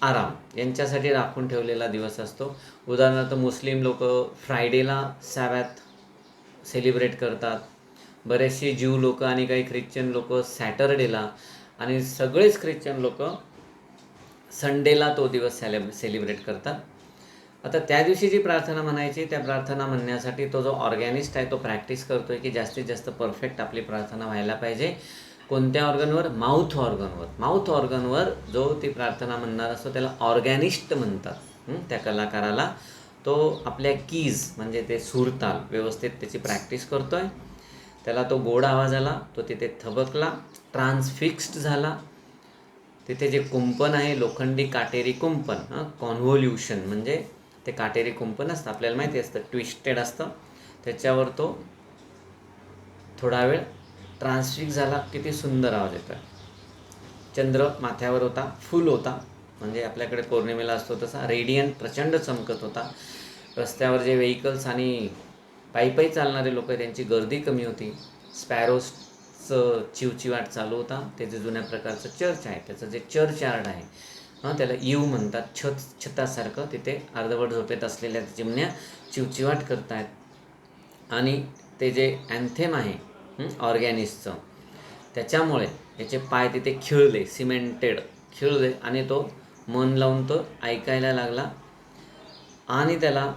आराम यांच्यासाठी राखून ठेवलेला दिवस असतो. उदाहरणार्थ मुस्लिम लोक फ्रायडेला सॅबॅथ सेलिब्रेट करतात. बरेचसे ज्यू लोक आणि काही ख्रिश्चन लोक सॅटरडेला, आणि सगळेच ख्रिश्चन लोक संडेला तो दिवस सेलिब्रेट करतात. आता त्या दिवशी जी प्रार्थना म्हणायची, त्या प्रार्थना म्हणण्यासाठी तो जो ऑर्गॅनिस्ट आहे तो प्रॅक्टिस करतो आहे की जास्तीत जास्त परफेक्ट आपली प्रार्थना व्हायला पाहिजे. कोणत्या ऑर्गनवर? माउथ ऑर्गनवर. माउथ ऑर्गनवर जो ती प्रार्थना म्हणणार असतो त्याला ऑर्गॅनिस्ट म्हणतात. त्या कलाकाराला तो आपल्या कीज म्हणजे ते सूरताल व्यवस्थित त्याची प्रॅक्टिस करतो आहे. त्याला तो गोड आवाज आला, तो तिथे थबकला, ट्रान्सफिक्स्ड झाला. तिथे जे कुंपण आहे, लोखंडी काटेरी कुंपण, कॉन्व्होल्युशन म्हणजे ते काटेरी कुंपण असतं, आपल्याला माहिती असतं, ट्विस्टेड असतं. त्याच्यावर तो थोडा वेळ ट्रान्सफिक्स झाला. किती सुंदर आवाज येतो आहे. चंद्र माथ्यावर होता, फुल होता, म्हणजे आपल्याकडे पौर्णिमेला असतो तसा रेडियंट प्रचंड चमकत होता. रस्त्यावर जे व्हेइकल्स आणि पायी चालणारे लोक त्यांची गर्दी कमी होती. स्पॅरोजचं चिवचिवाट चालू होता. ते जे जुन्या प्रकारचं चर्च आहे त्याचं जे चर्चयार्ड आहे, त्याला यू म्हणतात, छतासारखं, तिथे अर्धवट झोपेत असलेल्या चिमण्या चिवचिवाट करत आहेत. आणि ते जे अँथेम आहे ऑर्गॅनिस्टचं, त्याच्यामुळे याचे पाय तिथे खिळले, सिमेंटेड खिळले, आणि तो मन लावून तो ऐकायला लागला. आणि त्याला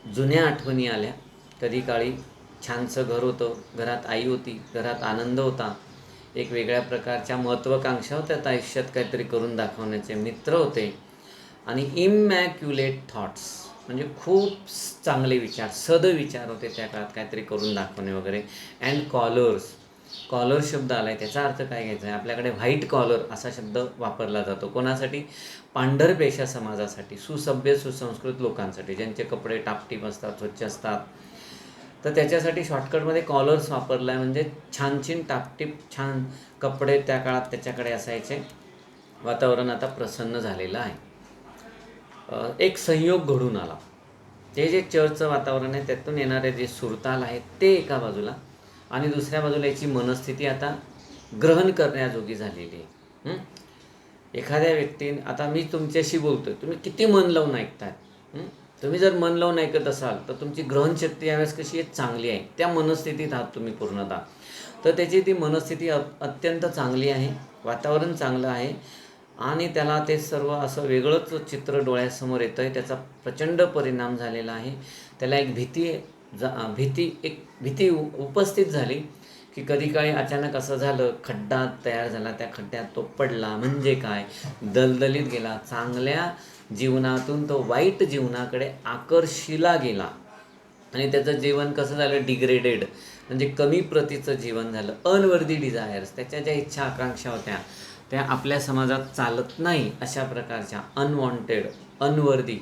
जुन्या आठवणी आल्या. कधी काळी छानसं घर होतं, घरात आई होती, घरात आनंद होता, एक वेगळ्या प्रकारच्या महत्त्वाकांक्षा होत्या आयुष्यात काहीतरी करून दाखवण्याचे, मित्र होते, आणि इमॅक्युलेट थॉट्स म्हणजे खूप चांगले विचार, सदविचार होते त्या काळात, काहीतरी करून दाखवणे वगैरे. अँड कॉलर्स, कॉलर शब्द आला आहे, त्याचा अर्थ काय घ्यायचा आहे? आपल्याकडे व्हाईट कॉलर असा शब्द वापरला जातो. कोणासाठी? पांढरपेशा समाजासाठी, सुसभ्य सुसंस्कृत लोकांसाठी, ज्यांचे कपडे टापटीप असतात, स्वच्छ असतात. तर त्याच्यासाठी शॉर्टकटमध्ये कॉलर्स वापरला आहे. म्हणजे छानछीन टापटीप छान कपडे त्या काळात त्याच्याकडे असायचे. वातावरण आता प्रसन्न झालेलं आहे. एक संयोग घडून आला. ते जे चर्चचं वातावरण आहे त्यातून येणारे जे सुरताल आहेत ते एका बाजूला, आणि दुसऱ्या बाजूला याची मनस्थिती आता ग्रहण करण्याजोगी झालेली आहे. एखाद्या व्यक्तीने, आता मी तुमच्याशी बोलतोय, तुम्ही किती मन लावून ऐकताय. तुम्ही जर मन लावून ऐकत असाल तर तुमची ग्रहणशक्ती यावेळेस कशी आहे? चांगली आहे. त्या मनस्थितीत आहात तुम्ही पूर्णतः. तर त्याची ती मनस्थिती अत्यंत चांगली आहे, वातावरण चांगलं आहे, आणि त्याला ते सर्व असं वेगळंच चित्र डोळ्यासमोर येतं आहे. त्याचा प्रचंड परिणाम झालेला आहे. त्याला एक भीती उपस्थित झाली की कधी काळी अचानक असं झालं, खड्डा तयार झाला, त्या खड्ड्यात तो पडला. म्हणजे काय? दलदलीत गेला. चांगल्या जीवनातून तो वाईट जीवनाकडे आकर्षिला गेला, आणि त्याचं जीवन कसं झालं? डिग्रेडेड, म्हणजे कमी प्रतीचं जीवन झालं. अनवर्दी डिझायर्स, त्याच्या ज्या इच्छा आकांक्षा होत्या त्या आपल्या समाजात चालत नाही अशा प्रकारच्या अनवॉन्टेड, अनवर्दी,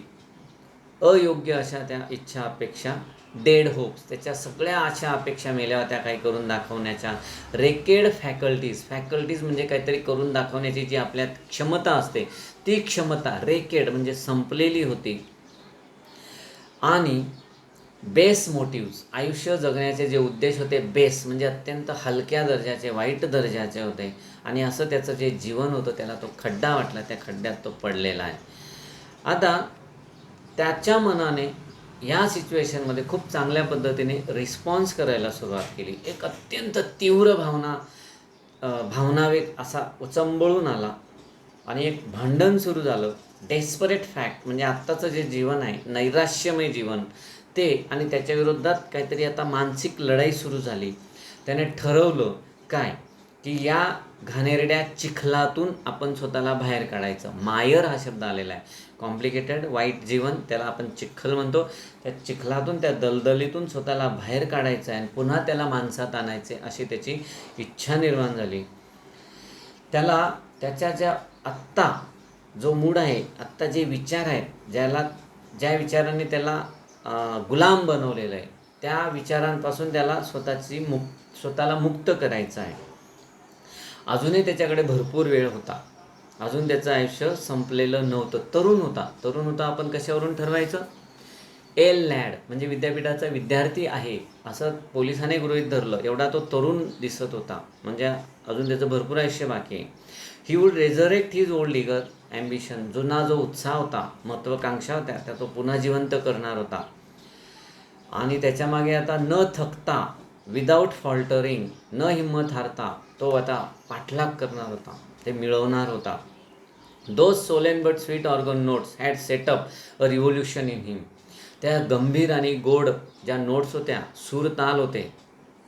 अयोग्य अशा त्या इच्छा अपेक्षा, डेड होप्स, त्याच्या सगळ्या आशा अपेक्षा मेल्या होत्या काही करून दाखवण्याच्या. रेकेड फॅकल्टीज म्हणजे काहीतरी करून दाखवण्याची जी आपल्यात क्षमता असते, ती क्षमता रेकेड म्हणजे संपलेली होती. आणि बेस मोटिव्स, आयुष्य जगण्याचे जे उद्देश होते, बेस म्हणजे अत्यंत हलक्या दर्जाचे, वाईट दर्जाचे होते. आणि असं त्याचं जे जीवन होतं त्याला तो खड्डा वाटला, त्या खड्ड्यात तो पडलेला आहे. आता त्याच्या मनाने या सिच्युएशनमध्ये खूप चांगल्या पद्धतीने रिस्पॉन्स करायला सुरुवात केली. एक अत्यंत तीव्र भावनावेग असा उचंबळून आला, आणि एक भांडण सुरू झालं. डेस्परेट फॅक्ट म्हणजे आत्ताचं जे जीवन आहे, नैराश्यमय जीवन, ते, आणि त्याच्या विरोधात काहीतरी आता मानसिक लढाई सुरू झाली. त्याने ठरवलं काय, की या घाणेरड्या चिखलातून आपण स्वतःला बाहेर काढायचं. मायर हा शब्द आलेला आहे. कॉम्प्लिकेटेड वाईट जीवन, त्याला आपण चिखल म्हणतो. त्या चिखलातून, त्या दलदलीतून स्वतःला बाहेर काढायचं आहे आणि पुन्हा त्याला माणसात आणायचे, अशी त्याची इच्छा निर्माण झाली. त्याला त्याच्या ज्या आत्ता जो मूड आहे, आत्ता जे विचार आहेत, ज्या विचारांनी त्याला गुलाम बनवलेलं आहे, त्या विचारांपासून त्याला स्वतःला मुक्त करायचं आहे. अजूनही त्याच्याकडे भरपूर वेळ होता. अजून त्याचं आयुष्य संपलेलं नव्हतं. तरुण होता आपण कशावरून ठरवायचं? एल लॅड म्हणजे विद्यापीठाचा विद्यार्थी आहे असं पोलिसांनी गृहीत धरलं. एवढा तो तरुण दिसत होता, म्हणजे अजून त्याचं भरपूर आयुष्य बाकी आहे. He would resurrect his old eager ambition. जुना जो उत्साह होता, महत्त्वाकांक्षा होत्या, त्या तो पुन्हा जिवंत करणार होता. आणि त्याच्यामागे आता न थकता, विदाऊट फॉल्टरिंग, न हिंमत हारता तो आता पाठलाग करणार होता, ते मिळवणार होता. Those Solan but sweet organ notes had setup a revolution in him. त्या गंभीर आणि गोड ज्या नोट्स होत्या, सूर ताल होते,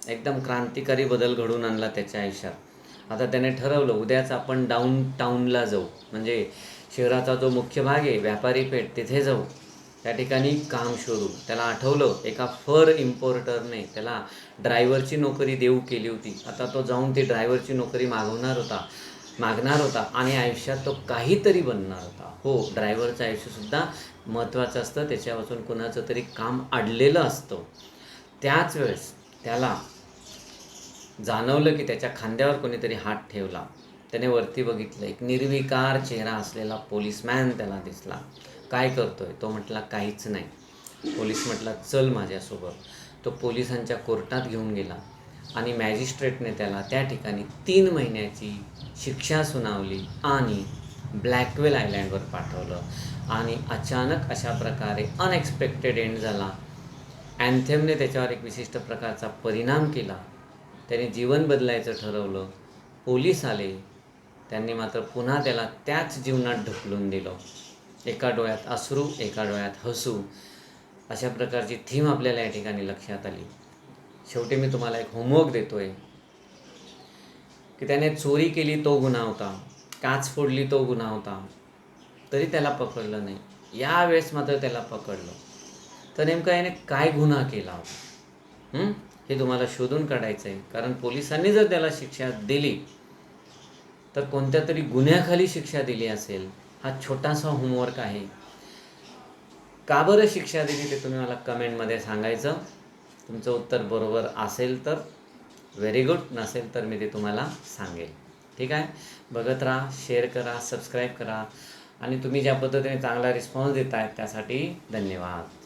एकदम क्रांतिकारी बदल घडवून आणला त्याच्या आयुष्यात. आता त्याने ठरवलं, उद्याच आपण डाऊन टाऊनला जाऊ, म्हणजे शहराचा जो मुख्य भाग आहे, व्यापारी पेठ, तिथे जाऊ, त्या ठिकाणी काम शोधू. त्याला आठवलं, एका फर इम्पोर्टरने त्याला ड्रायव्हरची नोकरी देऊ केली होती. आता तो जाऊन ती ड्रायव्हरची नोकरी मागणार होता आणि आयुष्यात तो काहीतरी बनणार होता. हो, ड्रायव्हरचं आयुष्यसुद्धा महत्त्वाचं असतं, त्याच्यापासून कुणाचं तरी काम अडलेलं असतं. त्याच वेळेस त्याला जाणवलं की त्याच्या खांद्यावर कोणीतरी हात ठेवला. त्याने वरती बघितलं, एक निर्विकार चेहरा असलेला पोलिसमॅन त्याला दिसला. काय करतोय? तो म्हटला, काहीच नाही. पोलीस म्हटला, चल माझ्यासोबत. तो पोलिसांच्या कोर्टात घेऊन गेला आणि मॅजिस्ट्रेटने त्याला त्या ठिकाणी 3 महिन्याची शिक्षा सुनावली आणि ब्लॅकवेल आयलँडवर पाठवलं. आणि अचानक अशा प्रकारे अनएक्सपेक्टेड एंड झाला. अँथेमने त्याच्यावर एक विशिष्ट प्रकारचा परिणाम केला. त्याने जीवन बदलायचं ठरवलं. पोलीस आले, त्यांनी मात्र पुन्हा त्याला त्याच जीवनात ढकलून दिलं. एका डोळ्यात अश्रू, एका डोळ्यात हसू, अशा प्रकारची थीम आपल्याला या ठिकाणी लक्षात आली. शेवटी मी तुम्हाला एक होमवर्क देतोय की त्याने चोरी केली तो गुन्हा होता, काच फोडली तो गुन्हा होता, तरी त्याला पकडलं नाही. यावेळेस मात्र त्याला पकडलं. तर नेमका याने काय गुन्हा केला होता, हे तुम्हाला शोधून काढायचं आहे. कारण पोलिसांनी जर त्याला शिक्षा दिली तर कोणत्या तरी गुन्ह्याखाली शिक्षा दिली असेल. हा छोटासा होमवर्क आहे. का बरं शिक्षा दिली ते तुम्ही मला कमेंटमध्ये सांगायचं. तुमचं उत्तर बरोबर असेल तर व्हेरी गुड, नसेल तर मी ते तुम्हाला सांगेल. ठीक आहे. बघत राहा, शेअर करा, सबस्क्राईब करा आणि तुम्ही ज्या पद्धतीने चांगला रिस्पॉन्स देत आहेत त्यासाठी धन्यवाद.